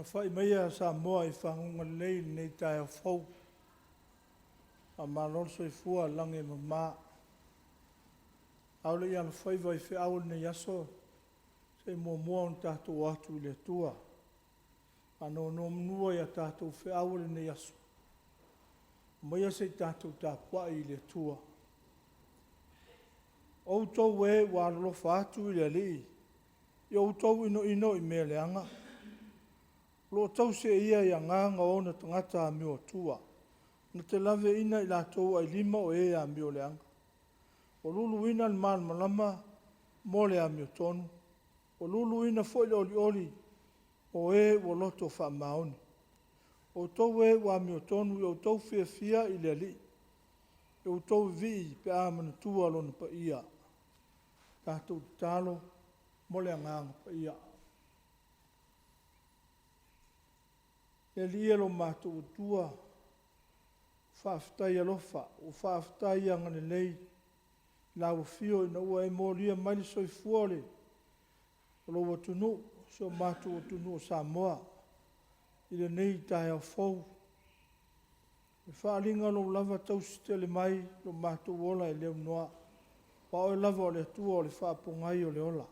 Fai meia Samoa I whangunga lei nei Taeao a malonso I fua lange mama. Aule I ana fai vai fe aule nei aso se mua on tātou atu I le tua. Ano no mnua ia tātou fe aule nei aso. Meia se tātou Tapuaiga I le tua. O tau e wa lofa atu I le li. Yo tau ino I mea leanga. Lo tau se ia ia nganga o na tangata a mio tua. Na te lave ina I lātou ai lima o e a mio leanga. O lulu ina al man malama mo le a mio tonu. O lulu ina fo I oli oli o e o loto wha maoni. O tau e wa mio tonu I o tau Fiafia I le li. E o tau vi pe a mana tua lona pa ia. Tātou talo mo le a nganga pa ia. E lia lo mātou tua, whaafitai alofa, o whaafitai angane lei, lau fio ina ua e mōria maili soi fuole, o lo watunu, so mātou watunu o Samoa, I le nei Taeao fau. E whaalinga lo lava tausi tele mai, lo mātou ola e leo noa, wa o lava o le tua o le whaapungai o le ola.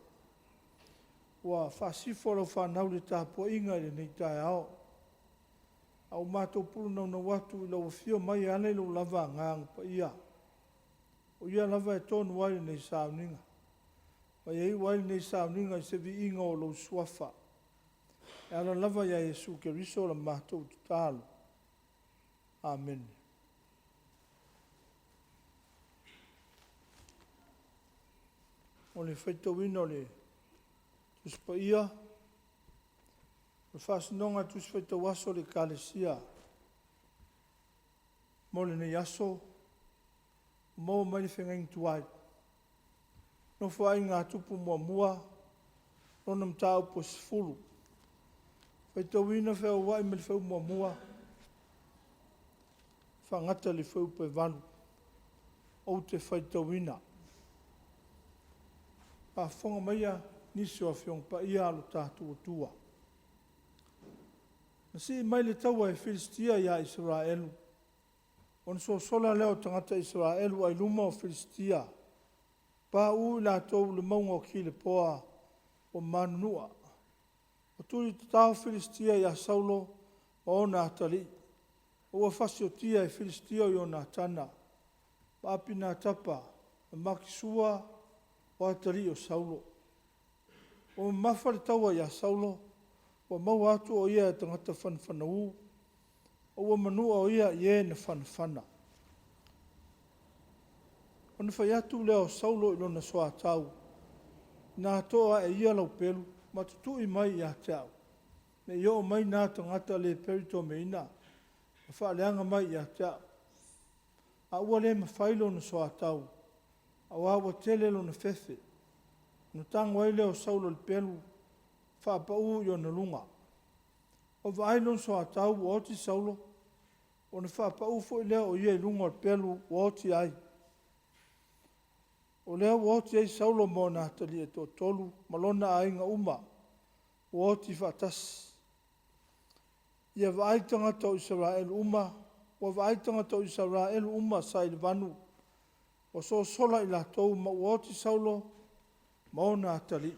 Wa whaasifo lo whanau le Tapuaiga I le nei Taeao. Au mātou pulu na watu I lau fio mai ane lo lava ngang pa ia. O ia lava e tonu wai nei sauninga. Pa iei wai nei sauninga I se vi inga o lo suafa. E ala lava ia Yesu ke riso la mātou tutalo. Amen. O le whaitawina o le tuspa ia. Whasinonga tus whaitawaso le kalesia. Mole ne yaso. Mo mai whengang tuai. No whai ngā tupu mua. No nam tau po sifuru. Whaitawina whao wai me le whau mua. Whangata le whau pe valu. O te whaitawina. Pa whonga maia niso a whiong pa ia alo tātua tua. Si mai le taua e Filistia ia Israelu. On so sola leo tangata Israelu ai luma o Filistia. Pa u la tau le maunga o ki le poa o manua. O tui tau Filistia ia Saulo o na atali. O a fasiotia e Filistia o na tana. Pa apina tapa, makisua o atali o Saulo. O mafa le taua ia Saulo. Wa mau atu o ia tangata whanwhanau, o wa manua o ia ie na whanwhana. O na whai atu leo Saulo ilo na soa tau, nā toa e ia lau pelu, matutu I mai ia Taeao. Ne io mai nā tangata le perito me ina, a whaaleanga mai ia Taeao. A ua le mawhailo na soa tau, a wawa tele lo na fefe, na tangwai leo Saulo le pelu, whaapau I ona lunga. O vailon so atau o oti Saulo, o na whaapau fo I lea o ia I lunga o pelu o oti ai. O lea o oti ai Saulo mo na atali e to tolu, malona ai nga uma, o oti whaatas. Ia vaaitanga tau Israel uma, o vaaitanga tau Israel uma sa I vanu, o so sola I la tau ma o oti Saulo, mo na atali.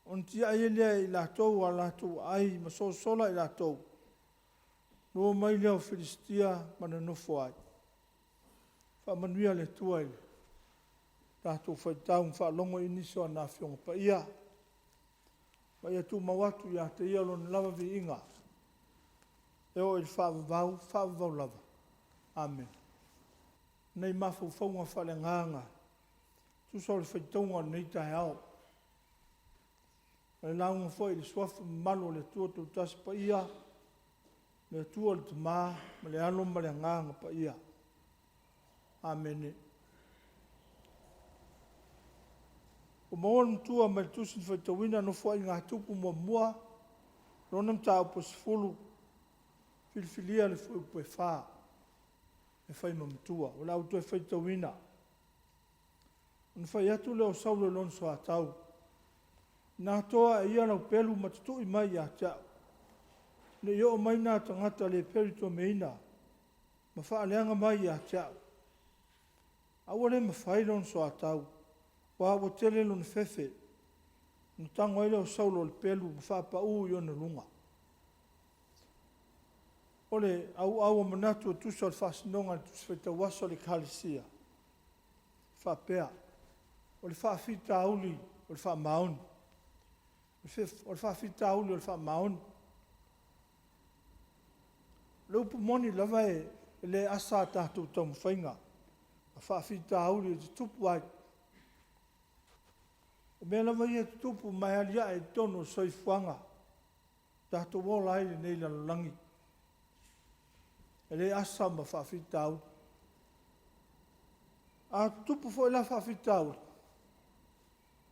On tia ai lea I lātou a lātou ai ma so sola I lātou. No mai lea o Filistia mana nofo ai. Whamanuia le tuai. Lātou whaitau whaalongo iniso a nā whionga pa ia. Ma ia tu mawatu ia te ia lona lava vi inga. Eo I whaavavau lava. Amen. Nei mafu whaunga whale nganga. Tu sori whaitaunga nei Taeao. le launga foi le suafa malo le tua tu tas pa ia, le tua le tama, ma le alo ma le nganga pa ia. Amen. O maon tua ma le tusin whaitawina no foi ngā tupu mua, ronam tau po sifulu, filfilia le foi ue wha, e whai mamtua, o lau tu e whaitawina. Nā whai atu leo saulo lon so atau. Nā toa e ia lau pelu matutui mai a tau. Ne yo mai nā tangata le perito meina, ma whaaleanga mai a tau. Awa le ma whai lon so atau, wa awa tele lon fefe, nā tango e leo saulo le pelu, ma whaapa uu i ona lunga. Ole au manatu o tusa le whasinonga, tusa whaita waso le kalisia. Whaapea. O le whaafita auli, o le wha maun. O le whaafita auli, o le wha maun. Leupu moni lava e le asa tātou tamu whainga. A whaafita auli e te tupu ai. O mea lava i e te tupu mai alia e tono soifuanga. Tātou wola ai le nei lalolangi. E le asa ma whaafita auli. A tupu fo e la whaafita auli.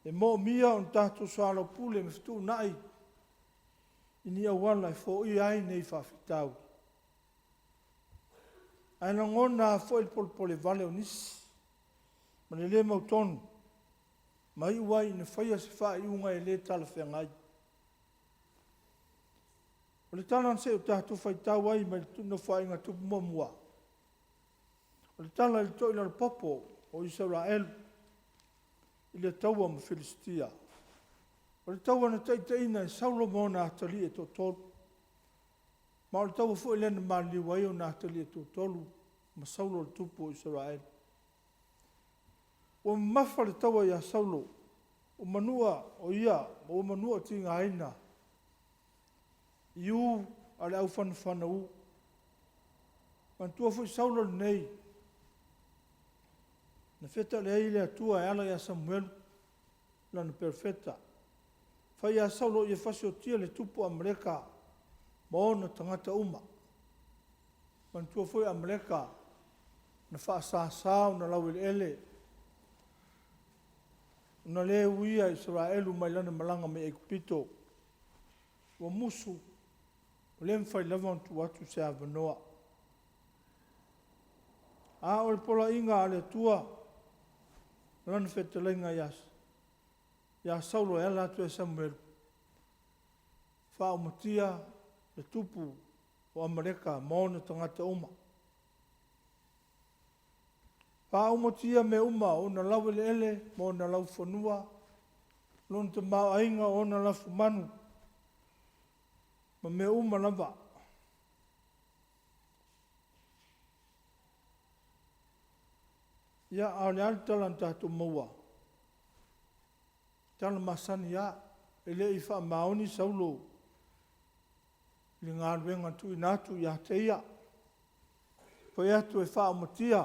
E mo mia on tātou soalo pule me fitu nai. Ini awala e fo i ai nei whawhitau. Aina ngona fo il polpole vale o nisi. Ma le mautonu. Mai uai ne whaia se wha i unga e le tala whengai. O le tala nse o tātou whaitau ai mai tuna whainga tupu mua. O le tala il toila le popo o Israel. I le taua ma Filistia. O le taua na taitaina e saulo mo na atali e totolu. Ma o le taua fu elena mali wai o na atali e totolu ma saulo le tupu o Israel. O mafa le taua ia saulo. O manua o ia, o manua tinga aina. Iu ale au whanawhana u. Mantua fu i saulo nei. Na feta le ai le atua e ala ia Samuel lana perfeta. Whai a saulo i e whasi o tia le tupu Amerika ma ona tangata uma. Mantua foi Amerika na whaasasau na lau ele. Na le uia Israelu mai lana malanga me ekupito. Wa musu o le mwhai lava tu watu se avanoa. A o le pola inga ale tua lana whetalenga ias. Ia saulo e ala atu e Samuel. Wha umatia le tupu o Amerika maona tangata uma. Wha umatia me uma o na lau ele mo na lau whanua. Lona te mau ainga o na lau manu. Ma me uma lava. Ia au le alitalan tātou maua. Tala masani ia, ele i wha maoni saulo. Li ngā ruenga tui nātu ia teia. Poi atu e wha amatia.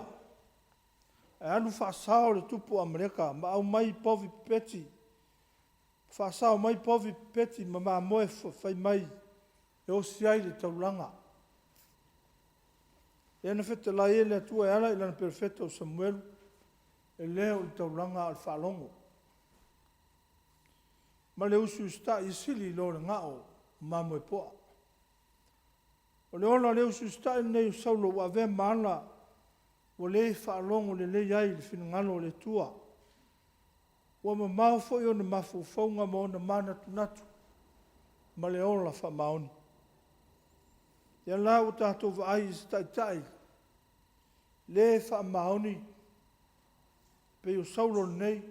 E anu wha sao le tupu Amerika, ma au mai povi peti. Wha sao mai povi peti, ma maa moe whai mai. E o siai le taulanga. E ana whete la ele atua e ala ilana perfecta o Samuel. E leo i taulanga al whalongo. Ma le usu sta i sili lo le ngao, mamo e poa. O le ona le usu sta i nei saulo wa ve maana, o le whalongo le le iai le finangalo le tua. Wa ma mau fo i ona mafu faunga ma ona mana tunatu. Ma le ona wha maoni. Ia la o tātou wa ai sta i tai. Le wha maoni. Pe o saulo nei.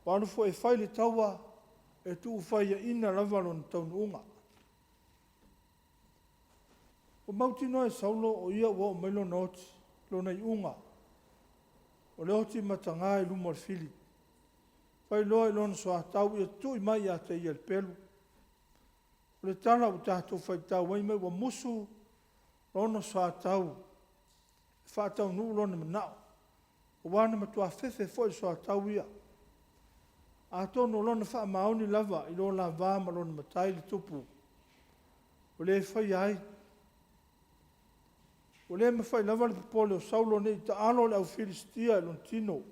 Wanu fo e whai le taua e tu whai ina lavalon taunu unga. O mautino e saulo o ia wa o melo noti lo nei unga. O le oti matanga e lumor fili. Whai loa e lona soa tau e tu i mai a te ia le pelu. O le tala o tātou whai tau wai mai wa musu lona soa tau. Whātau nuu lona manao. O wana matua fefe foi soa tau ia. A tono lona whaamaoni lava i lo la vā ma lona matai le tupu. O le whai ai. O le mawhai lava le popole o Saulo ne i ta alo le au Filistia e lon tino.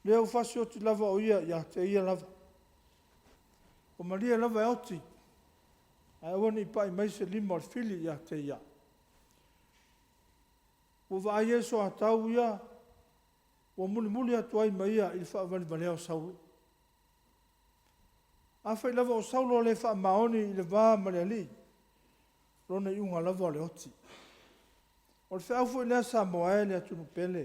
Le au whasi oti lava o ia i a te ia lava. O Maria lava e oti. Ai awane i pai mai se lima o fili i a te ia. O va Yesu a tau ia. O muli atu ai mai ia i whaavali valea o Saulo. A whai lava o Saulo le wha maoni i le vā ma le ali. Rona i unga lava o le oti. O le whaafo i lea Samoa e le atunu pele.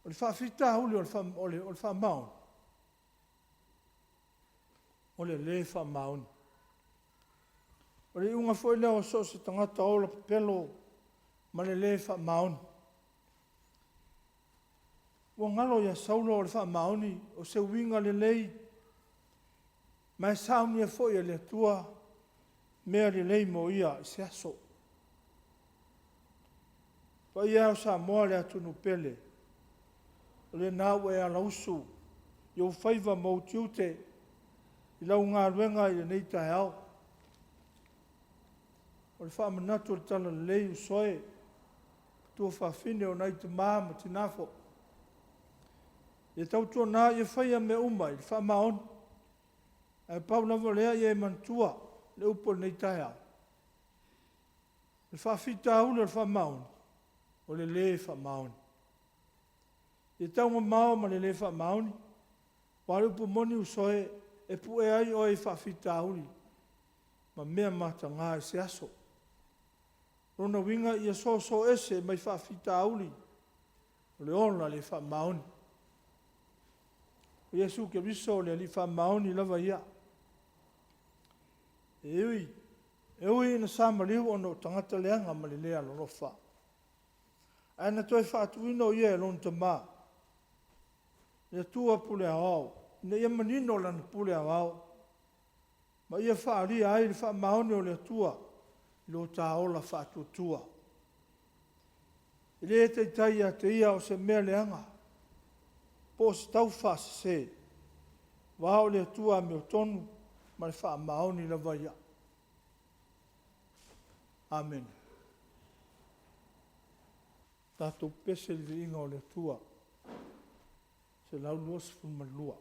O le whaafita huli o le wha maoni. O le wha maoni. O le unga fo i lea o so se tangata o la pelo ma le wha maoni. O ngalo ia Saulo o le wha maoni o se winga le lei. Mai sauni e fo i le tua mea le lei mo ia i se aso. Pa ia o Samoa le atunu pele. O le nau e ala usu. I o whaiva mo tiute. I lau ngā ruenga i le nei Taeao. O le whaamanatu o le tala le lei usoe. Tua whaafine o nai te māma tinafo. I tautua nā i whaia me umai. I whaamaon. E pau lava lea i e mantua. Le upo nei Taeao. Le whaafita ule o le whaamaon. O le whaamaon. I taunga mao ma le whaamaoni. Wale upo moni usoe. E pu e ai o e whaafita uli. Ma mea mata ngā e se aso. Rona winga i a so ese mai whaafita uli. O le ona le whaamaoni. O Yesu ke riso le li whaamaoni lava ia. E ui ina samariu ono tangata leanga ma le lea lorofa. Aina toi whaatuino ia e lon tamā. Le tua pule ao. Ne ia manino lana pule ao. Ma ia whaaria ai le whaamaoni o le tua. Lo taola whaatutua. I le te tai a te ia o se mea leanga. Po se tau whaase se. Wao le tua me o tonu. Ma le whaamaoni la vaia. Amen. Tātou pese li inga o le tua. Se lau lua se fumalua.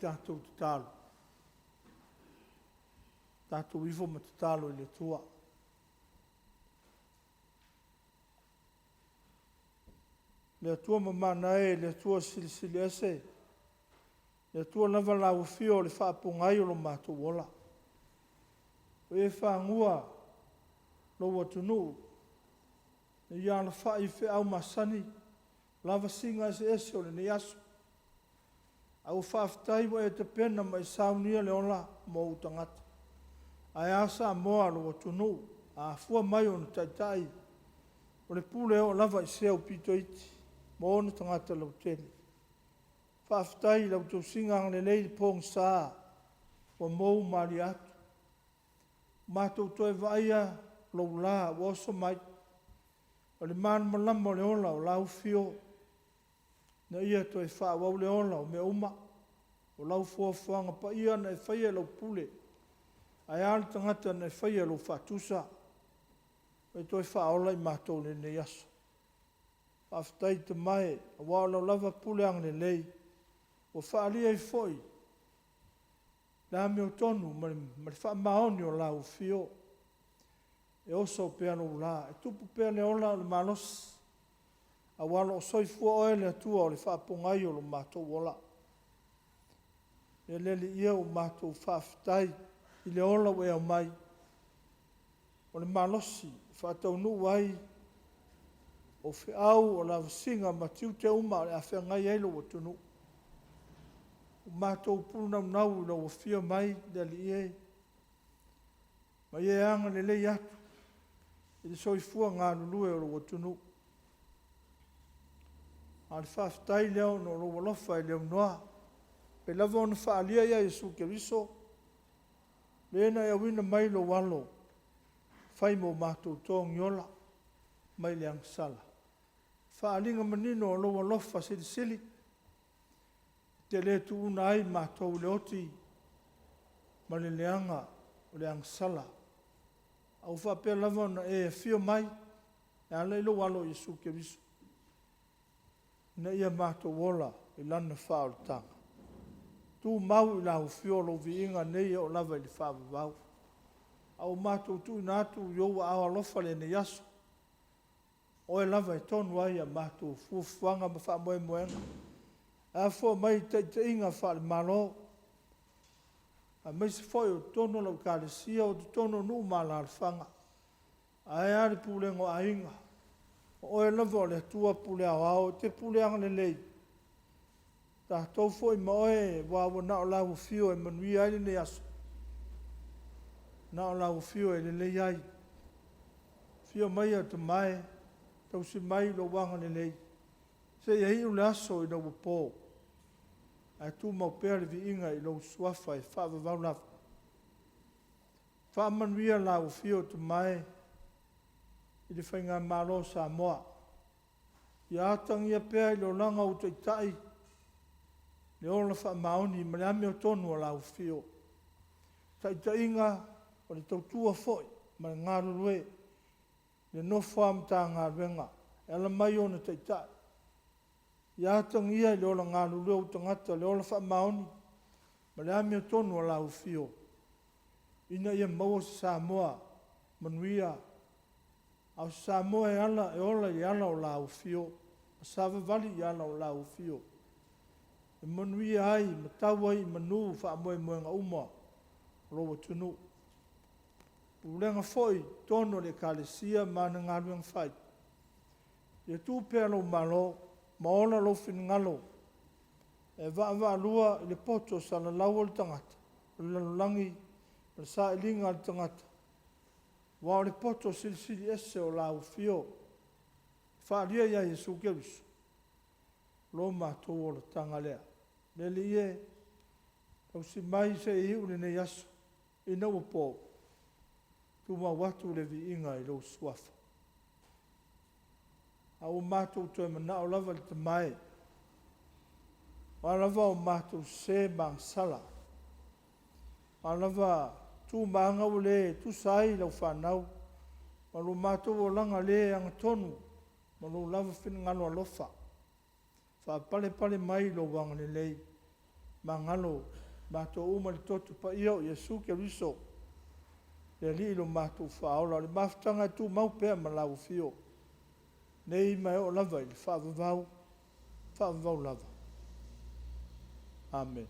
tātou te tālo. Tātou ifo ma te tālo i le tua. Le tua mamana le tua silisili ese. Le tua lava lau fio le whaapungai o lo mātou ola. O e whaangua lo watunu. Ne ia la wha i whi au masani. Lava singa ese o le ne aso. Au whaafitai wa e te pena mai saunia le ola mo utangata. Ai asa moa lo watunu. A fua mai o na taitai. O le pule o lava i seo pito iti. Mo ona tangata lau tele. Whaafitai lau tau singang le leili pong saa. Wa mou mali atu. Mātou toi vaia lau la waso mai. O le man malama le ola o lau fio. Na ia toi wha wau le ola o me uma. O lau fuafuanga pa ia na e whaia lau pule. Ai ala tangata na e whaia lau whatusa. E toi wha ola i mātou le ne yaso. Whaafitai te mai, a wau lau lava pule ang le lei. O whaalia i foi. La me o tonu, ma le wha maoni o lau fio. E oso pea no la. E tupu pea le ola o le malos. A walo o soifua oe le atua o le whaapungai o lo mātou ola. E lele ia o mātou whaafitai i le ola o ea mai. O le malosi, whaatau nu wai o whiau o la singa ma tiu te uma o le awhia ngai eilo o tunu. O mātou pulunau nau ilo o whia mai lele ia. Ma ia anga le lei atu. I le soifua ngā lulue o lo tunu. A le whaafitai leo no lo walofa i leo noa. Pe lava ona whaalia ia Jesu Keriso. Lena e awina mai lo walo. Whai mo mātou tōngi ola. Mai le angsala. Whaalinga manino o lo walofa sili sili. Te le tu una ai mātou le oti. Ma le leanga o le angsala. Au whapea lava ona e fio mai. E ala ilo walo Jesu Keriso. Na ia mātou ola i lana whaol tanga. Tu mau i lau fiolo vi inga nei o lava i le whaavavau. Au mātou tu ina atu i oua awa lofa le ne yaso. O e lava i tonu ai a mātou fuafuanga ma wha moe moenga. A fua mai te inga wha le malo. A mai se foi o tono lau kālesia o te tono nuu mala alfanga. A e ari pūlengo a inga. O e lava o le tua pule au au, te pule anga le lei. Ta tau fo i maoe, wawa na o lau fio e manui ai le aso. Na o lau fio e le lei ai. Fio mai a te mai, tau si mai lo wanga le lei. Se ia hiu le aso i lau pō. Ai tu mau pere vi inga i lau suafa e whaava vau lafa. Wha manui a lau fio te mai, i le whainga malo Samoa. Ia atangi a pēr i lo langa o te tai. Le ola wha maoni, ma le ame o tonu a lau fio. Ta inga, o le tautua foi, ma le ngāru rue. Le nofo amta ngā ruenga. E ala mai o na te tai. Ia atangi a le ola ngāru rue o tangata, le ola wha maoni, ma le ame o tonu a lau fio. Ina ia maua Samoa, manuia, au Samoa e ala e ola i ala o lau fio. A SAVAI'I i ala o lau fio. E manui ai, matau ai, manu, wha moe moenga uma. Roa tunu. Ulenga foi, tono le kālesia, mana ngaruang whai. E tū pēr lo malo, maola lo whinngalo. E wa lua i le poto sa la lau al tangata. Le langi, le sa ilinga al tangata. Wa le poto sili ese o lau fio. Whaalia ia Jesu Keriso. Lo mātou o le tanga lea. Lele ie. Tau si mai se i hiu ne yaso. I nau pō. Tu ma watu le vi inga i lo suafa. Au mātou tu e mana o lava le te mai. Wa lava o mātou se mang sala. Wa lava tu maanga o le tu sai lau whanau. Ma lo mātou o langa le anga tonu. Ma lo lava whina ngalo alofa. Wha pale mai lo wanga le lei. mangalo mātou uma le totu pa ia o Iesu ke riso. Le li ilo mātou whaola, le mafutanga tu mau pēr malau fio. Nei mai o lava ili whaavavau lava. Amen.